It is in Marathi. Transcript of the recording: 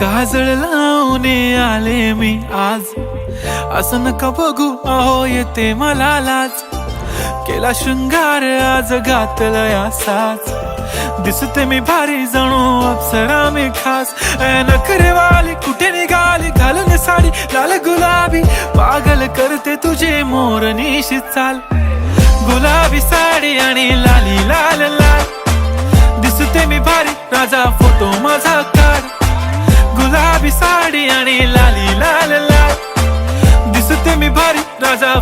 काजळ लावून आले मी आज, असं नका बघू अहो येते मला लाज. केला शृंगार आज घातलाय असाच, दिसते मी भारी जणू अप्सरा मी खास. नखरेवाली कुठे निघाली घालून साडी लाल गुलाबी, पागल करते तुझे मोरनीशी चाल. गुलाबी साडी आणि लाली लाल लाल, दिसते मी भारी राजा फोटो माझा काढ. गुलाबी साडी आणि लाली लाल लाल, दिसते मी भारी राजा.